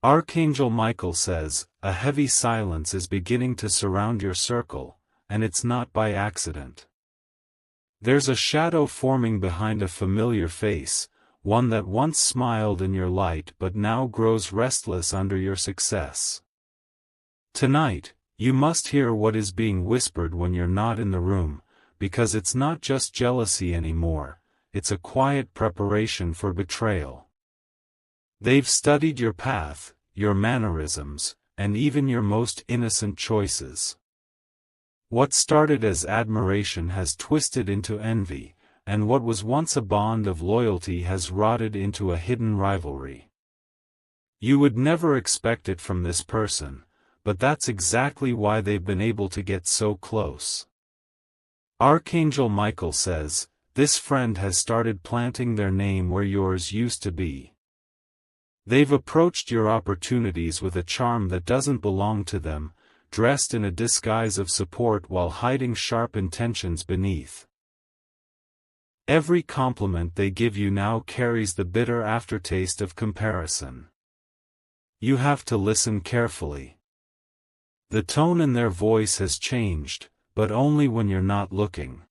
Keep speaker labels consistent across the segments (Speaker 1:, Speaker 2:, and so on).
Speaker 1: Archangel Michael says, a heavy silence is beginning to surround your circle, and it's not by accident. There's a shadow forming behind a familiar face, one that once smiled in your light but now grows restless under your success. Tonight, you must hear what is being whispered when you're not in the room, because it's not just jealousy anymore, it's a quiet preparation for betrayal. They've studied your path, your mannerisms, and even your most innocent choices. What started as admiration has twisted into envy, and what was once a bond of loyalty has rotted into a hidden rivalry. You would never expect it from this person, but that's exactly why they've been able to get so close. Archangel Michael says, this friend has started planting their name where yours used to be. They've approached your opportunities with a charm that doesn't belong to them, dressed in a disguise of support while hiding sharp intentions beneath. Every compliment they give you now carries the bitter aftertaste of comparison. You have to listen carefully. The tone in their voice has changed, but only when you're not looking.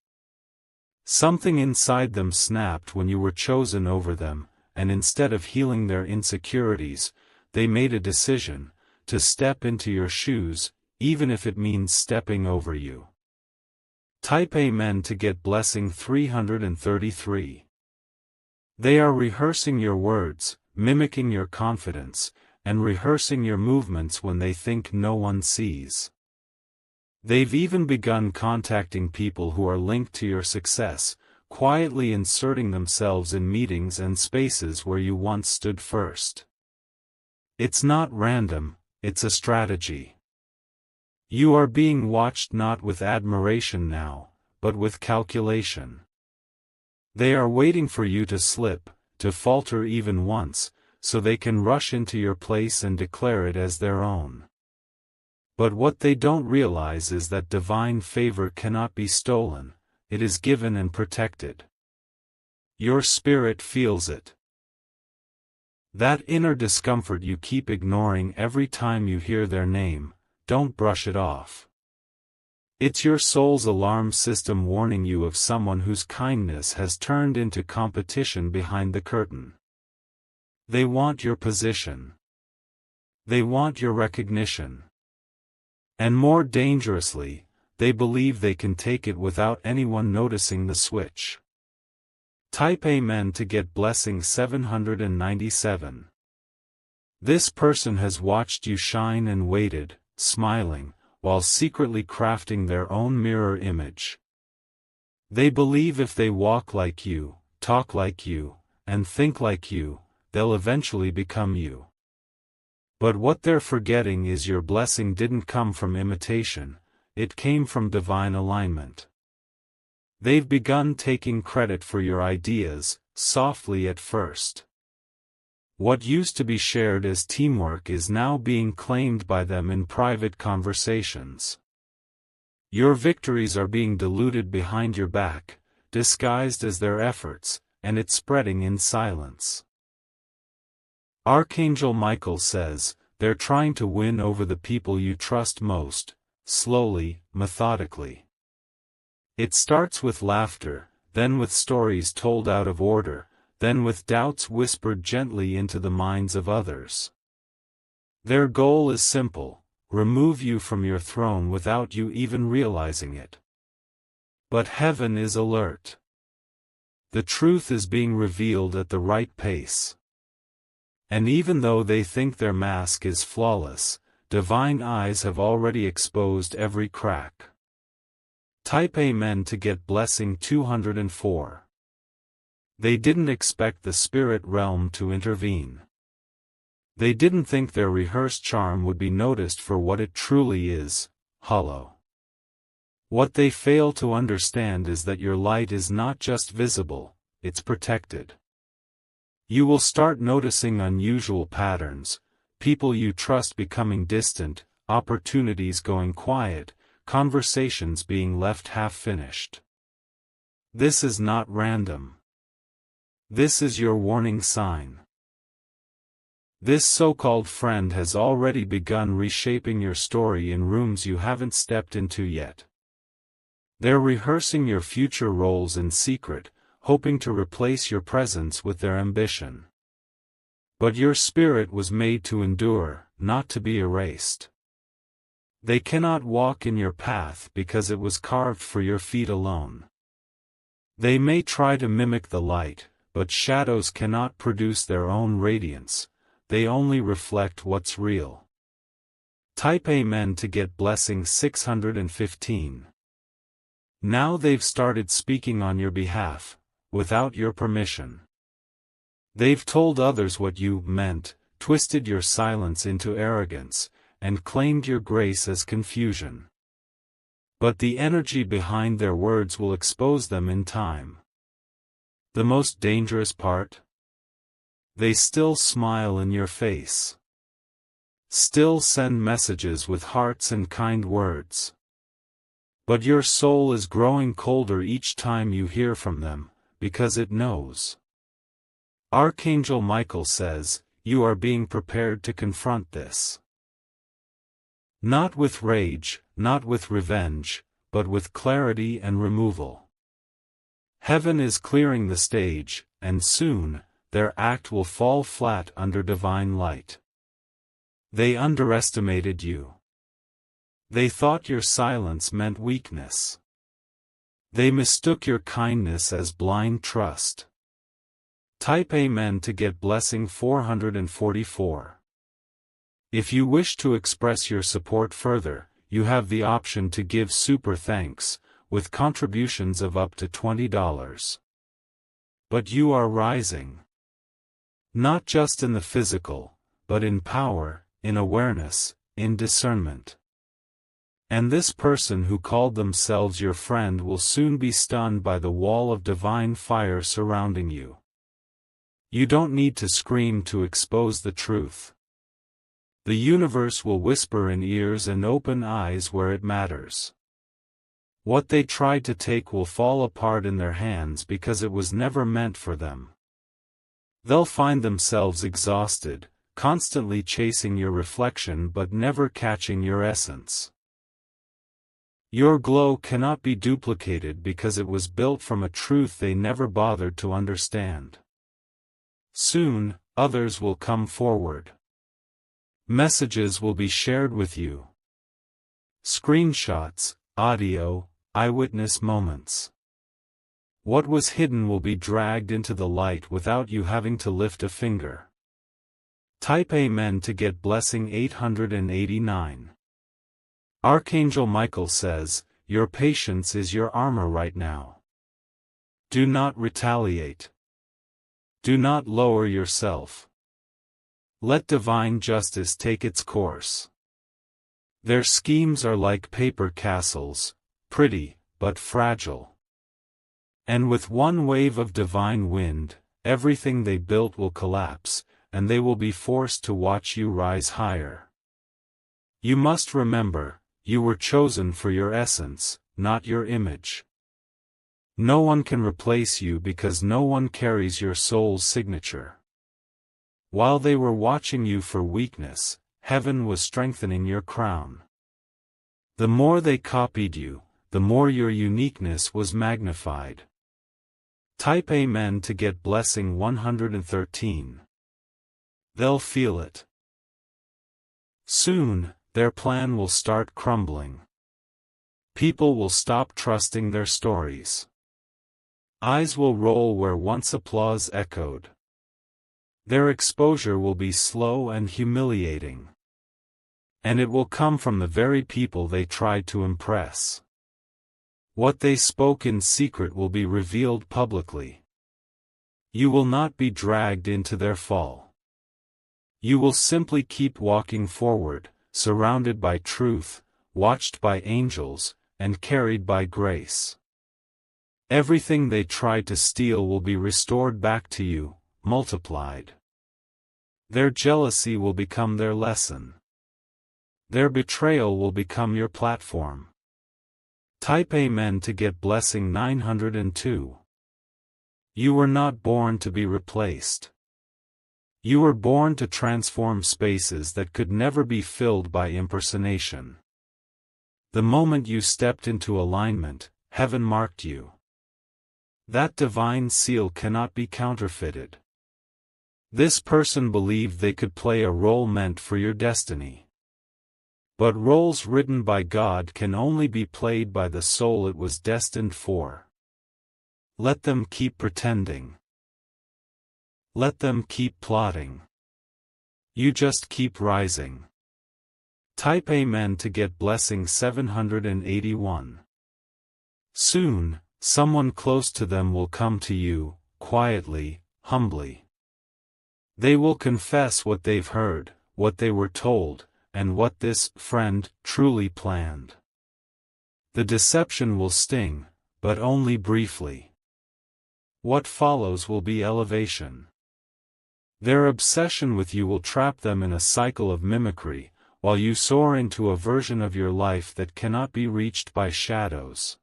Speaker 1: Something inside them snapped when you were chosen over them, and instead of healing their insecurities, they made a decision to step into your shoes, even if it means stepping over you. Type Amen to get blessing 333. They are rehearsing your words, mimicking your confidence, and rehearsing your movements when they think no one sees. They've even begun contacting people who are linked to your success, quietly inserting themselves in meetings and spaces where you once stood first. It's not random, it's a strategy. You are being watched not with admiration now, but with calculation. They are waiting for you to slip, to falter even once, so they can rush into your place and declare it as their own. But what they don't realize is that divine favor cannot be stolen, it is given and protected. Your spirit feels it. That inner discomfort you keep ignoring every time you hear their name, don't brush it off. It's your soul's alarm system warning you of someone whose kindness has turned into competition behind the curtain. They want your position. They want your recognition. And more dangerously, they believe they can take it without anyone noticing the switch. Type Amen to get blessing 797. This person has watched you shine and waited, smiling, while secretly crafting their own mirror image. They believe if they walk like you, talk like you, and think like you, they'll eventually become you. But what they're forgetting is your blessing didn't come from imitation, it came from divine alignment. They've begun taking credit for your ideas, softly at first. What used to be shared as teamwork is now being claimed by them in private conversations. Your victories are being diluted behind your back, disguised as their efforts, and it's spreading in silence. Archangel Michael says, they're trying to win over the people you trust most, slowly, methodically. It starts with laughter, then with stories told out of order, then with doubts whispered gently into the minds of others. Their goal is simple: remove you from your throne without you even realizing it. But heaven is alert. The truth is being revealed at the right pace. And even though they think their mask is flawless, divine eyes have already exposed every crack. Type Amen to get blessing 204. They didn't expect the spirit realm to intervene. They didn't think their rehearsed charm would be noticed for what it truly is, hollow. What they fail to understand is that your light is not just visible, it's protected. You will start noticing unusual patterns, people you trust becoming distant, opportunities going quiet, conversations being left half-finished. This is not random. This is your warning sign. This so-called friend has already begun reshaping your story in rooms you haven't stepped into yet. They're rehearsing your future roles in secret, hoping to replace your presence with their ambition. But your spirit was made to endure, not to be erased. They cannot walk in your path because it was carved for your feet alone. They may try to mimic the light, but shadows cannot produce their own radiance, they only reflect what's real. Type Amen to get blessing 615. Now they've started speaking on your behalf, without your permission. They've told others what you meant, twisted your silence into arrogance, and claimed your grace as confusion. But the energy behind their words will expose them in time. The most dangerous part? They still smile in your face. Still send messages with hearts and kind words. But your soul is growing colder each time you hear from them, because it knows. Archangel Michael says, you are being prepared to confront this. Not with rage, not with revenge, but with clarity and removal. Heaven is clearing the stage, and soon, their act will fall flat under divine light. They underestimated you. They thought your silence meant weakness. They mistook your kindness as blind trust. Type Amen to get blessing 444. If you wish to express your support further, you have the option to give super thanks, with contributions of up to $20. But you are rising. Not just in the physical, but in power, in awareness, in discernment. And this person who called themselves your friend will soon be stunned by the wall of divine fire surrounding you. You don't need to scream to expose the truth. The universe will whisper in ears and open eyes where it matters. What they tried to take will fall apart in their hands because it was never meant for them. They'll find themselves exhausted, constantly chasing your reflection but never catching your essence. Your glow cannot be duplicated because it was built from a truth they never bothered to understand. Soon, others will come forward. Messages will be shared with you. Screenshots, audio, eyewitness moments. What was hidden will be dragged into the light without you having to lift a finger. Type Amen to get blessing 889. Archangel Michael says, your patience is your armor right now. Do not retaliate. Do not lower yourself. Let divine justice take its course. Their schemes are like paper castles, pretty, but fragile. And with one wave of divine wind, everything they built will collapse, and they will be forced to watch you rise higher. You must remember, you were chosen for your essence, not your image. No one can replace you because no one carries your soul's signature. While they were watching you for weakness, heaven was strengthening your crown. The more they copied you, the more your uniqueness was magnified. Type Amen to get blessing 113. They'll feel it. Soon, their plan will start crumbling. People will stop trusting their stories. Eyes will roll where once applause echoed. Their exposure will be slow and humiliating. And it will come from the very people they tried to impress. What they spoke in secret will be revealed publicly. You will not be dragged into their fall. You will simply keep walking forward, surrounded by truth, watched by angels, and carried by grace. Everything they tried to steal will be restored back to you, multiplied. Their jealousy will become their lesson. Their betrayal will become your platform. Type Amen to get blessing 902. You were not born to be replaced. You were born to transform spaces that could never be filled by impersonation. The moment you stepped into alignment, heaven marked you. That divine seal cannot be counterfeited. This person believed they could play a role meant for your destiny. But roles written by God can only be played by the soul it was destined for. Let them keep pretending. Let them keep plotting. You just keep rising. Type Amen to get blessing 781. Soon, someone close to them will come to you, quietly, humbly. They will confess what they've heard, what they were told, and what this friend truly planned. The deception will sting, but only briefly. What follows will be elevation. Their obsession with you will trap them in a cycle of mimicry, while you soar into a version of your life that cannot be reached by shadows.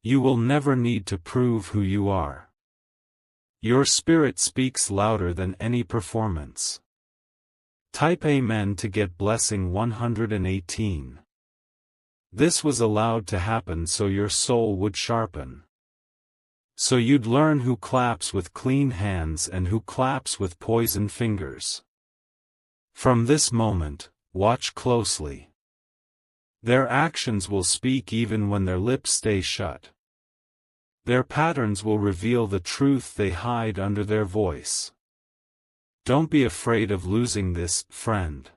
Speaker 1: You will never need to prove who you are. Your spirit speaks louder than any performance. Type Amen to get blessing 118. This was allowed to happen so your soul would sharpen. So you'd learn who claps with clean hands and who claps with poison fingers. From this moment, watch closely. Their actions will speak even when their lips stay shut. Their patterns will reveal the truth they hide under their voice. Don't be afraid of losing this, friend.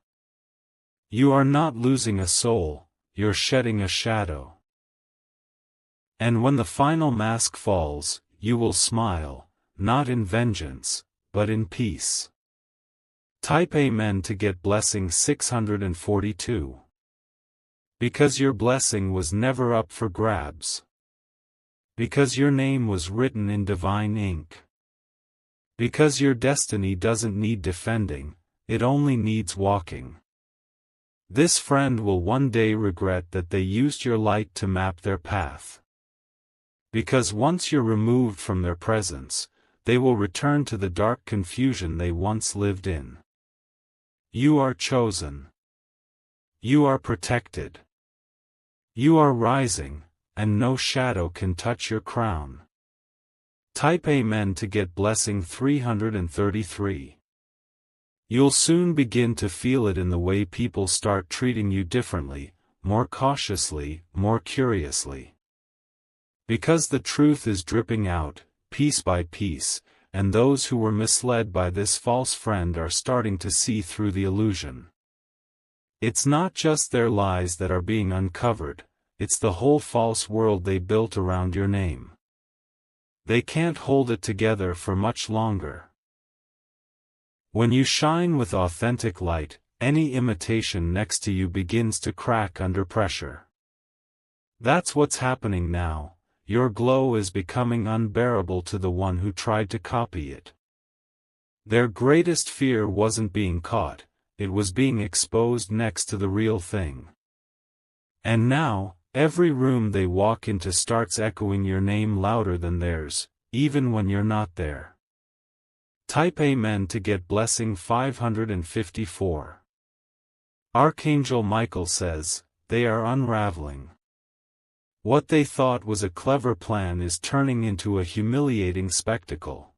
Speaker 1: You are not losing a soul, you're shedding a shadow. And when the final mask falls, you will smile, not in vengeance, but in peace. Type Amen to get blessing 642. Because your blessing was never up for grabs. Because your name was written in divine ink. Because your destiny doesn't need defending, it only needs walking. This friend will one day regret that they used your light to map their path. Because once you're removed from their presence, they will return to the dark confusion they once lived in. You are chosen. You are protected. You are rising, and no shadow can touch your crown. Type Amen to get blessing 333. You'll soon begin to feel it in the way people start treating you differently, more cautiously, more curiously. Because the truth is dripping out, piece by piece, and those who were misled by this false friend are starting to see through the illusion. It's not just their lies that are being uncovered, it's the whole false world they built around your name. They can't hold it together for much longer. When you shine with authentic light, any imitation next to you begins to crack under pressure. That's what's happening now. Your glow is becoming unbearable to the one who tried to copy it. Their greatest fear wasn't being caught, it was being exposed next to the real thing. And now, every room they walk into starts echoing your name louder than theirs, even when you're not there. Type Amen to get blessing 554. Archangel Michael says, they are unraveling. What they thought was a clever plan is turning into a humiliating spectacle.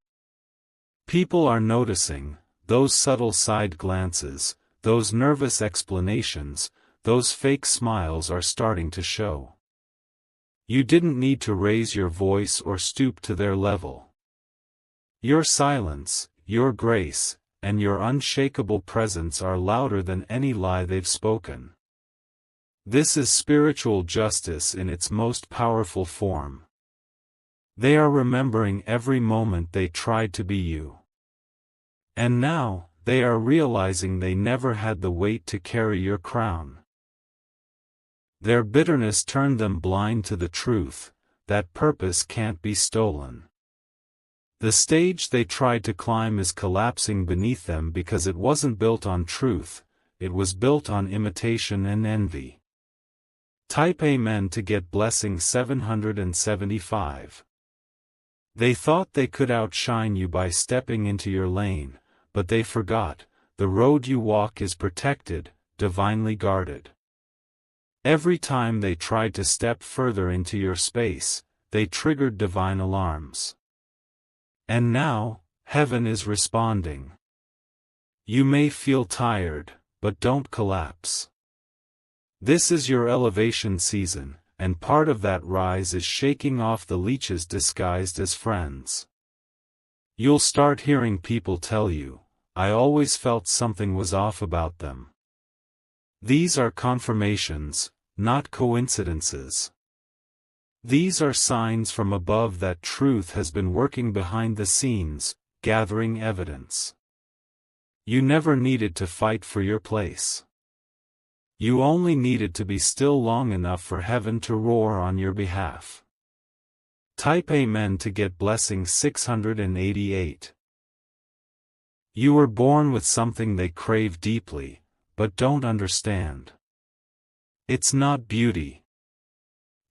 Speaker 1: People are noticing, those subtle side glances, those nervous explanations, those fake smiles are starting to show. You didn't need to raise your voice or stoop to their level. Your silence, your grace, and your unshakable presence are louder than any lie they've spoken. This is spiritual justice in its most powerful form. They are remembering every moment they tried to be you. And now, they are realizing they never had the weight to carry your crown. Their bitterness turned them blind to the truth, that purpose can't be stolen. The stage they tried to climb is collapsing beneath them because it wasn't built on truth, it was built on imitation and envy. Type Amen to get blessing 775. They thought they could outshine you by stepping into your lane, but they forgot, the road you walk is protected, divinely guarded. Every time they tried to step further into your space, they triggered divine alarms. And now, heaven is responding. You may feel tired, but don't collapse. This is your elevation season, and part of that rise is shaking off the leeches disguised as friends. You'll start hearing people tell you, "I always felt something was off about them." These are confirmations, not coincidences. These are signs from above that truth has been working behind the scenes, gathering evidence. You never needed to fight for your place. You only needed to be still long enough for heaven to roar on your behalf. Type Amen to get blessing 688. You were born with something they crave deeply, but don't understand. It's not beauty.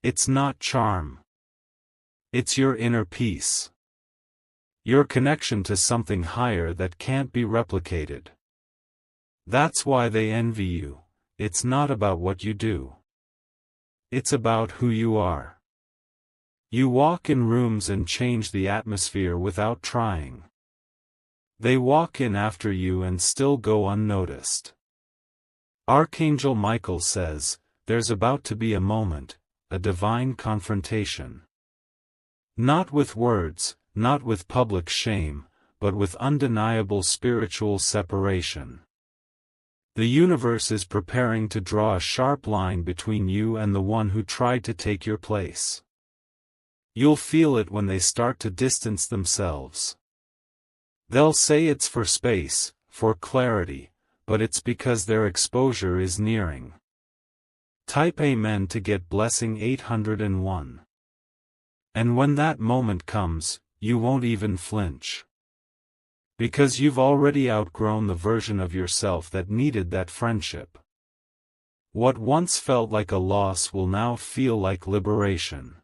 Speaker 1: It's not charm. It's your inner peace. Your connection to something higher that can't be replicated. That's why they envy you. It's not about what you do. It's about who you are. You walk in rooms and change the atmosphere without trying. They walk in after you and still go unnoticed. Archangel Michael says, there's about to be a moment, a divine confrontation. Not with words, not with public shame, but with undeniable spiritual separation. The universe is preparing to draw a sharp line between you and the one who tried to take your place. You'll feel it when they start to distance themselves. They'll say it's for space, for clarity, but it's because their exposure is nearing. Type Amen to get blessing 801. And when that moment comes, you won't even flinch. Because you've already outgrown the version of yourself that needed that friendship. What once felt like a loss will now feel like liberation.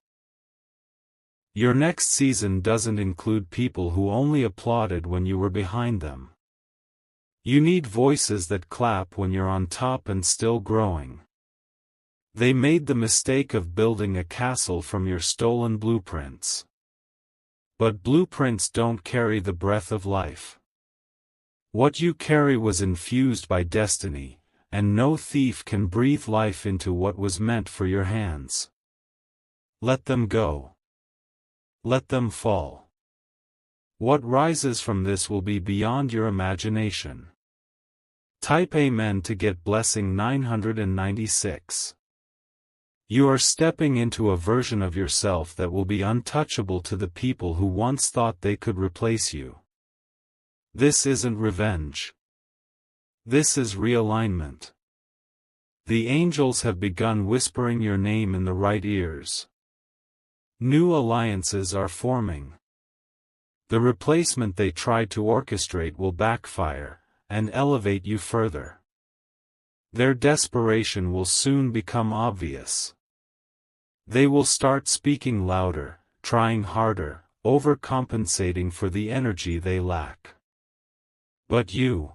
Speaker 1: Your next season doesn't include people who only applauded when you were behind them. You need voices that clap when you're on top and still growing. They made the mistake of building a castle from your stolen blueprints. But blueprints don't carry the breath of life. What you carry was infused by destiny, and no thief can breathe life into what was meant for your hands. Let them go. Let them fall. What rises from this will be beyond your imagination. Type Amen to get blessing 996. You are stepping into a version of yourself that will be untouchable to the people who once thought they could replace you. This isn't revenge. This is realignment. The angels have begun whispering your name in the right ears. New alliances are forming. The replacement they tried to orchestrate will backfire, and elevate you further. Their desperation will soon become obvious. They will start speaking louder, trying harder, overcompensating for the energy they lack. But you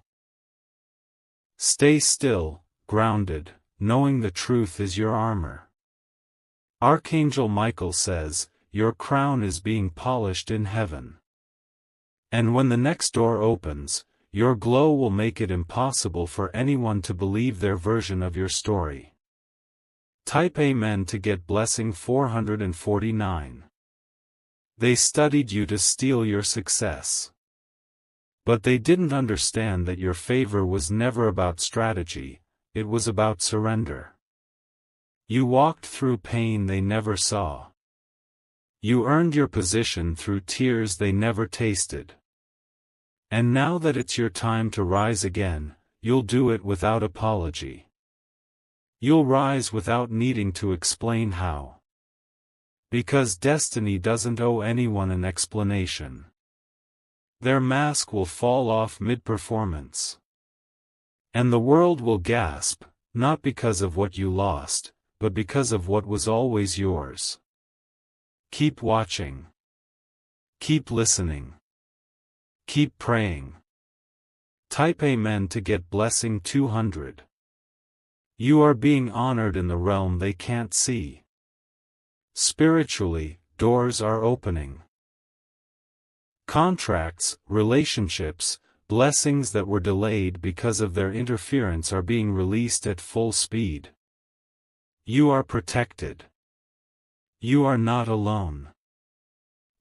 Speaker 1: stay still, grounded, knowing the truth is your armor. Archangel Michael says, your crown is being polished in heaven. And when the next door opens, your glow will make it impossible for anyone to believe their version of your story. Type Amen to get blessing 449. They studied you to steal your success. But they didn't understand that your favor was never about strategy, it was about surrender. You walked through pain they never saw. You earned your position through tears they never tasted. And now that it's your time to rise again, you'll do it without apology. You'll rise without needing to explain how. Because destiny doesn't owe anyone an explanation. Their mask will fall off mid-performance. And the world will gasp, not because of what you lost, but because of what was always yours. Keep watching. Keep listening. Keep praying. Type Amen to get blessing 200. You are being honored in the realm they can't see. Spiritually, doors are opening. Contracts, relationships, blessings that were delayed because of their interference are being released at full speed. You are protected. You are not alone.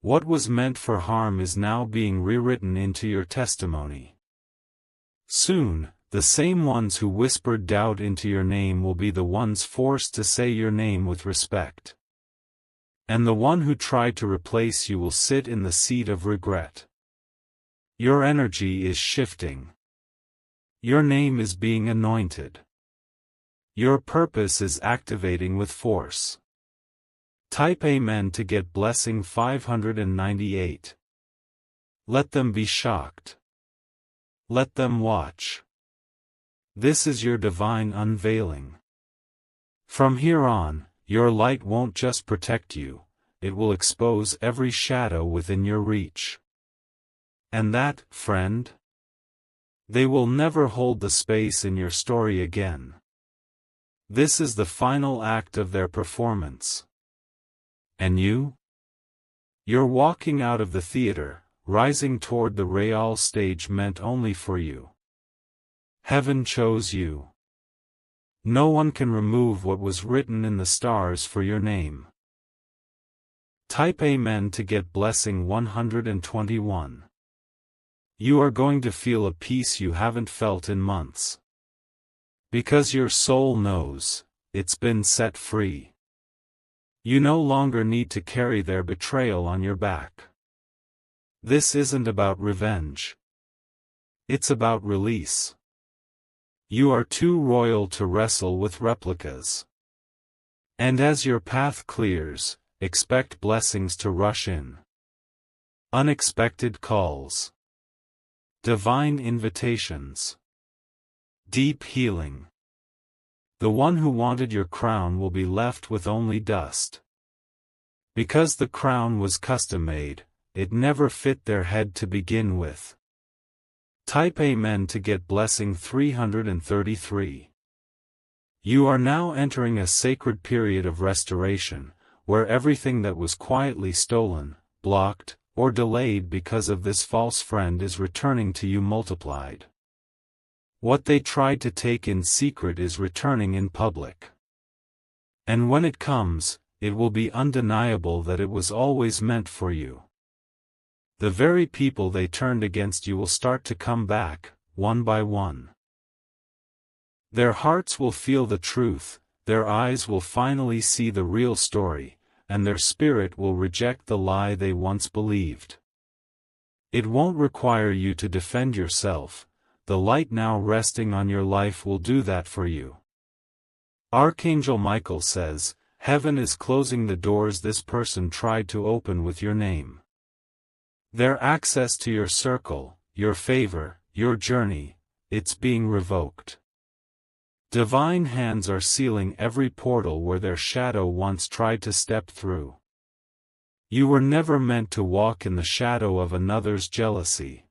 Speaker 1: What was meant for harm is now being rewritten into your testimony. Soon, the same ones who whispered doubt into your name will be the ones forced to say your name with respect. And the one who tried to replace you will sit in the seat of regret. Your energy is shifting. Your name is being anointed. Your purpose is activating with force. Type Amen to get blessing 598. Let them be shocked. Let them watch. This is your divine unveiling. From here on, your light won't just protect you, it will expose every shadow within your reach. And that, friend? They will never hold the space in your story again. This is the final act of their performance. And you? You're walking out of the theater, rising toward the Real stage meant only for you. Heaven chose you. No one can remove what was written in the stars for your name. Type Amen to get blessing 121. You are going to feel a peace you haven't felt in months. Because your soul knows, it's been set free. You no longer need to carry their betrayal on your back. This isn't about revenge. It's about release. You are too royal to wrestle with replicas. And as your path clears, expect blessings to rush in. Unexpected calls. Divine invitations. Deep healing. The one who wanted your crown will be left with only dust. Because the crown was custom-made, it never fit their head to begin with. Type Amen to get blessing 333. You are now entering a sacred period of restoration, where everything that was quietly stolen, blocked, or delayed because of this false friend is returning to you multiplied. What they tried to take in secret is returning in public. And when it comes, it will be undeniable that it was always meant for you. The very people they turned against you will start to come back, one by one. Their hearts will feel the truth, their eyes will finally see the real story, and their spirit will reject the lie they once believed. It won't require you to defend yourself, the light now resting on your life will do that for you. Archangel Michael says, Heaven is closing the doors this person tried to open with your name. Their access to your circle, your favor, your journey, it's being revoked. Divine hands are sealing every portal where their shadow once tried to step through. You were never meant to walk in the shadow of another's jealousy.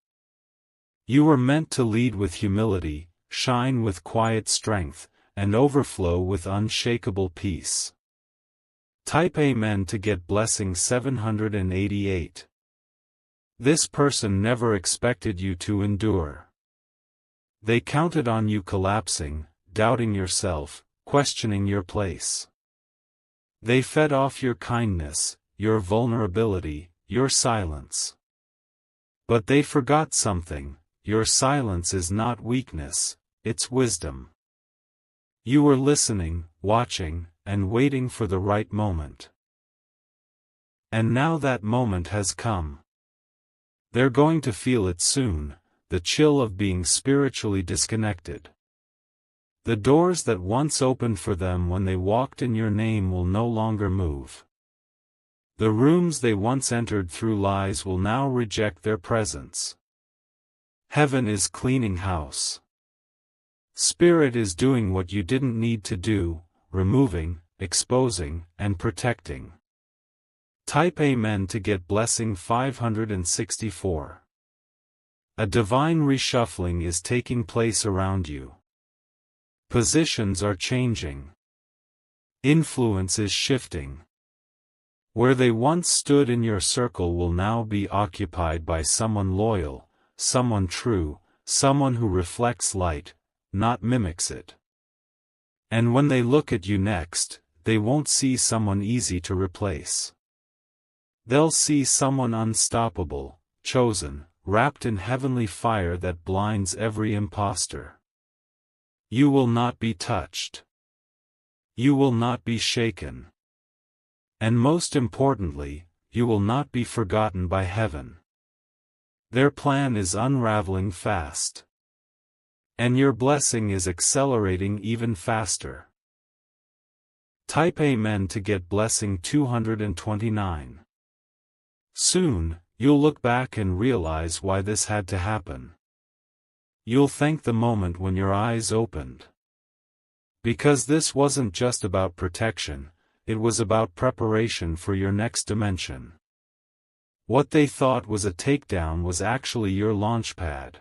Speaker 1: You were meant to lead with humility, shine with quiet strength, and overflow with unshakable peace. Type Amen to get blessing 788. This person never expected you to endure. They counted on you collapsing, doubting yourself, questioning your place. They fed off your kindness, your vulnerability, your silence. But they forgot something, your silence is not weakness, it's wisdom. You were listening, watching, and waiting for the right moment. And now that moment has come. They're going to feel it soon, the chill of being spiritually disconnected. The doors that once opened for them when they walked in your name will no longer move. The rooms they once entered through lies will now reject their presence. Heaven is cleaning house. Spirit is doing what you didn't need to do, removing, exposing, and protecting. Type Amen to get blessing 564. A divine reshuffling is taking place around you. Positions are changing. Influence is shifting. Where they once stood in your circle will now be occupied by someone loyal, someone true, someone who reflects light, not mimics it. And when they look at you next, they won't see someone easy to replace. They'll see someone unstoppable, chosen, wrapped in heavenly fire that blinds every impostor. You will not be touched. You will not be shaken. And most importantly, you will not be forgotten by heaven. Their plan is unraveling fast. And your blessing is accelerating even faster. Type Amen to get blessing 229. Soon, you'll look back and realize why this had to happen. You'll thank the moment when your eyes opened. Because this wasn't just about protection, it was about preparation for your next dimension. What they thought was a takedown was actually your launchpad.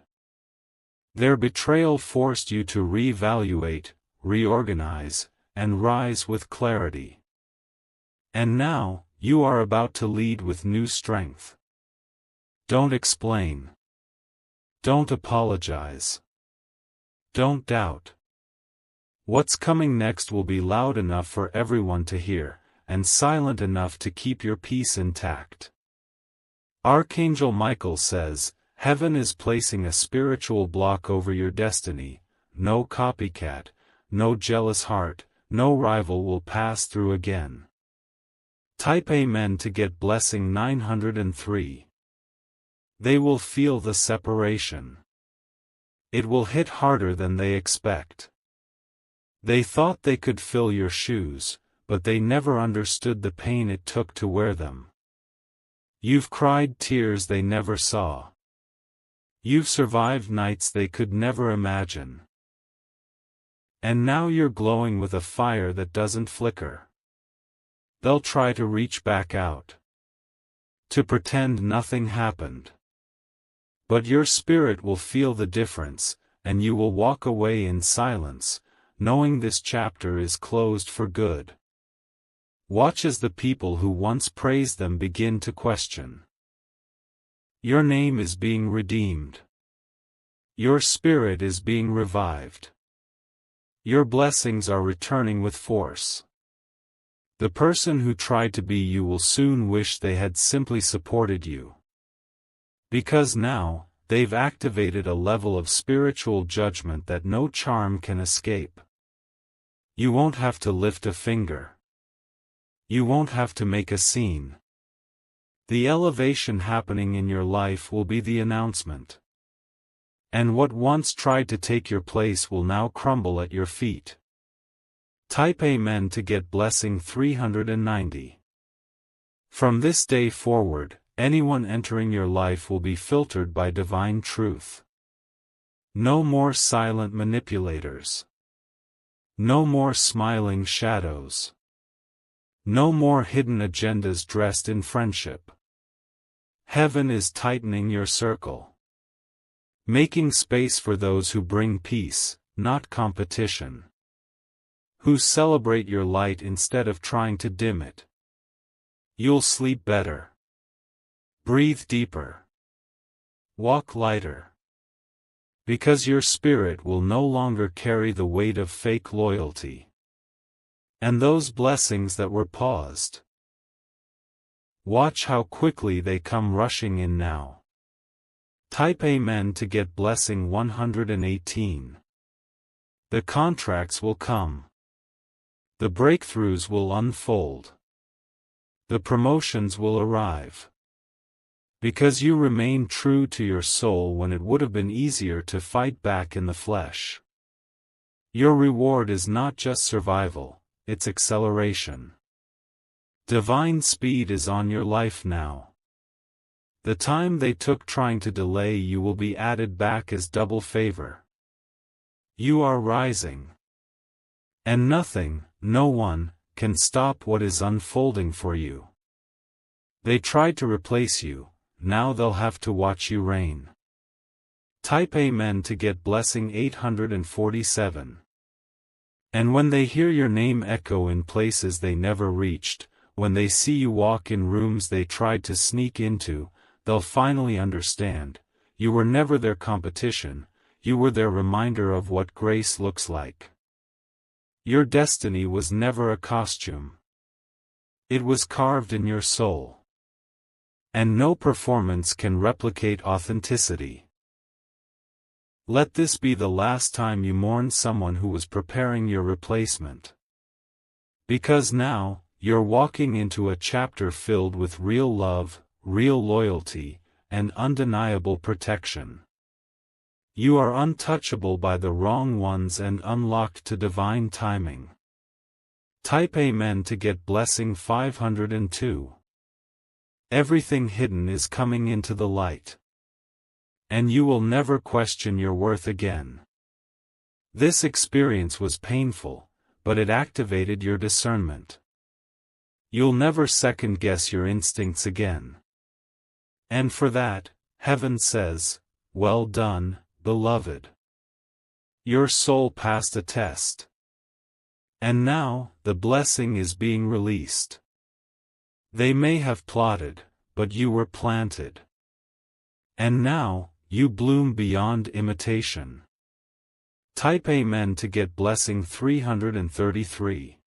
Speaker 1: Their betrayal forced you to reevaluate, reorganize, and rise with clarity. And now, you are about to lead with new strength. Don't explain. Don't apologize. Don't doubt. What's coming next will be loud enough for everyone to hear, and silent enough to keep your peace intact. Archangel Michael says, Heaven is placing a spiritual block over your destiny. No copycat, no jealous heart, no rival will pass through again. Type Amen to get blessing 903. They will feel the separation. It will hit harder than they expect. They thought they could fill your shoes, but they never understood the pain it took to wear them. You've cried tears they never saw. You've survived nights they could never imagine. And now you're glowing with a fire that doesn't flicker. They'll try to reach back out. To pretend nothing happened. But your spirit will feel the difference, and you will walk away in silence, knowing this chapter is closed for good. Watch as the people who once praised them begin to question. Your name is being redeemed. Your spirit is being revived. Your blessings are returning with force. The person who tried to be you will soon wish they had simply supported you. Because now, they've activated a level of spiritual judgment that no charm can escape. You won't have to lift a finger. You won't have to make a scene. The elevation happening in your life will be the announcement. And what once tried to take your place will now crumble at your feet. Type Amen to get blessing 390. From this day forward, anyone entering your life will be filtered by divine truth. No more silent manipulators. No more smiling shadows. No more hidden agendas dressed in friendship. Heaven is tightening your circle. Making space for those who bring peace, not competition. Who celebrate your light instead of trying to dim it. You'll sleep better. Breathe deeper. Walk lighter. Because your spirit will no longer carry the weight of fake loyalty. And those blessings that were paused. Watch how quickly they come rushing in now. Type Amen to get blessing 118. The contracts will come. The breakthroughs will unfold. The promotions will arrive. Because you remain true to your soul when it would have been easier to fight back in the flesh. Your reward is not just survival, it's acceleration. Divine speed is on your life now. The time they took trying to delay you will be added back as double favor. You are rising. And nothing, no one, can stop what is unfolding for you. They tried to replace you, now they'll have to watch you reign. Type Amen to get blessing 847. And when they hear your name echo in places they never reached, when they see you walk in rooms they tried to sneak into, they'll finally understand, you were never their competition, you were their reminder of what grace looks like. Your destiny was never a costume. It was carved in your soul. And no performance can replicate authenticity. Let this be the last time you mourn someone who was preparing your replacement. Because now, you're walking into a chapter filled with real love, real loyalty, and undeniable protection. You are untouchable by the wrong ones and unlocked to divine timing. Type Amen to get blessing 502. Everything hidden is coming into the light. And you will never question your worth again. This experience was painful, but it activated your discernment. You'll never second-guess your instincts again. And for that, heaven says, well done, beloved. Your soul passed a test. And now, the blessing is being released. They may have plotted, but you were planted. And now, you bloom beyond imitation. Type Amen to get blessing 333.